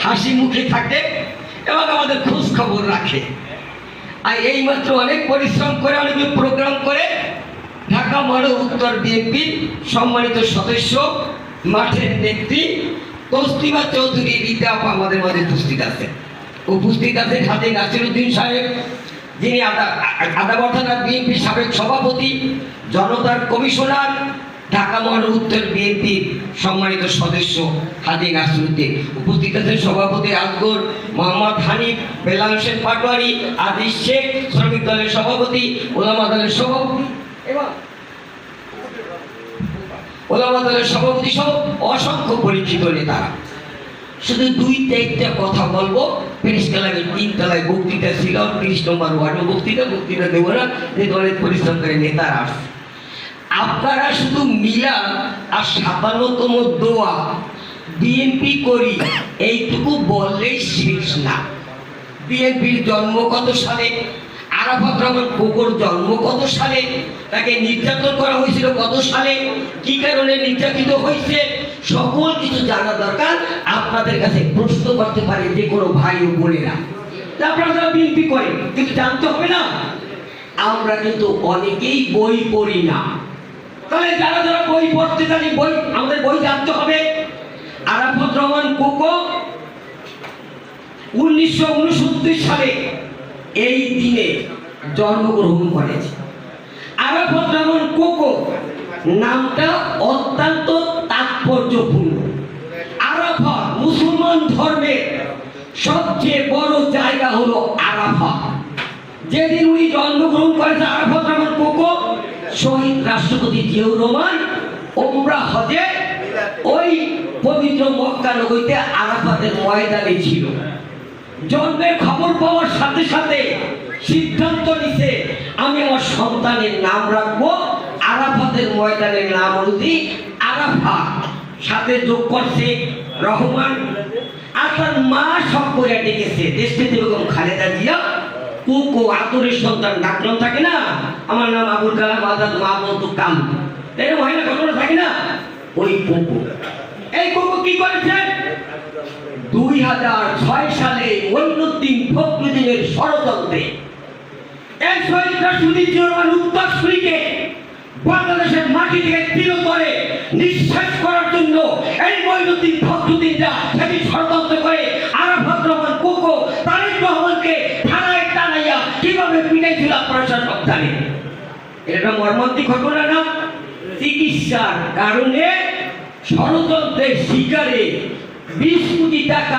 হাসি মুখে থাকে এবং আমাদের খোঁজ খবর রাখে। আর এইমাত্র অনেক পরিশ্রম করে অনেক প্রোগ্রাম করে ঢাকা মহানগর উত্তর বিএনপির সম্মানিত সদস্য মাঠের নেত্রী তসলিমা চৌধুরী রিতা আমাদের মাঝে উপস্থিত আছেন খাদিক নাসিরউদ্দিন সাহেব, যিনি আদাবর থানা বিএনপির সাবেক সভাপতি, জনতার কমিশনার, ঢাকা মহানগর উত্তর বিএনপির সম্মানিত সদস্য খাদিক নাসিরউদ্দিন উপস্থিত আছেন, সভাপতি আজগর মোহাম্মদ হানিফ, বেলাল হোসেন পাটোয়ারি, আদিস শেখ, শ্রমিক দলের সভাপতি, ওলামা দলের সভাপতি এবং ওলামা দলের সভাপতি সহ অসংখ্য পরিচিত নেতারা। শুধু দুই চারটা কথা বলবো। প্রেস ক্লাবের 3 তলায় বক্তৃতা ছিল, 30 নম্বর ওয়ার্ডে বক্তৃতা দেবো না, যে দলের পরিশ্রমকারী নেতারা আসছে। আপনারা শুধু মিলাদ আর 57তম দোয়া বিএনপি করি এইটুকু বললেই শেষ না। বিএনপির জন্ম কত সালে, আরাফাত রহমান কোকোর জন্ম কত সালে, তাকে নির্যাতন করা হয়েছিল কত সালে, কি কারণে নির্যাতিত হয়েছে, সকল কিছু জানা দরকার। আপনাদের কাছে প্রশ্ন করতে পারে যে কোনো ভাই ও বোনেরা, আপনারা যারা বিএনপি করে, কিন্তু জানতে হবে না আমরা কিন্তু অনেকেই বই পড়ি না। তাহলে যারা যারা বই পড়তে জানি, আমাদের বই জানতে হবে। আরাফাত রহমান কোকো 1969 সালে এই দিনে জন্মগ্রহণ করেছে। আরাফাত রহমান কোকো নামটা অত্যন্ত তাৎপর্যপূর্ণ। আরাফাত মুসলমান ধর্মের সবচেয়ে বড় জায়গা হলো আরাফাত। যেদিন উনি জন্মগ্রহণ করেছে আরাফাত রহমান কোকো, শহীদ রাষ্ট্রপতি জিয়াউর রহমান ওমরা হজে ওই পবিত্র মক্কা নগরীতে আরাফাতের ময়দানে ছিল। জন্মের খবর পাওয়ার সাথে সাথে সিদ্ধান্ত নিছে আমি আমার সন্তানের নাম রাখবো আরাফাতের ময়দানের নাম অনুযায়ী আরাফাত, সাথে যোগ করছে রহমান। আর তার মা সব করে ডেকেছে দেশনেত্রী বেগম খালেদা জিয়া। কোকো আদরের সন্তান ডাকনাম থাকে না, আমার নাম আবুল কালাম আজাদ মাহমুদ কাম, এরকম হয় না, ঘটনা থাকে না। ওই কোকো, এই কোকো কি করেছে 2006 সালে মঈনুদ্দিন ফখরুদ্দিনের ষড়যন্ত্রে এই শহীদ রাষ্ট্রপতি জিয়াউর রহমান উত্তরসূরিকে বাংলাদেশের মাটি থেকে চিরতরে নিঃশেষ করার জন্য এই মঈনুদ্দিন ফখরুদ্দিনরা সেদিন ষড়যন্ত্র করে আরাফাত রহমান কোকো তারেক রহমানকে থানায় টানাইয়া কিভাবে পিটাইছিল আপনারা সব জানেন। এটা মর্মান্তিক ঘটনা না? চিকিৎসার কারণে ষড়যন্ত্রের শিকারে 20 কোটি টাকা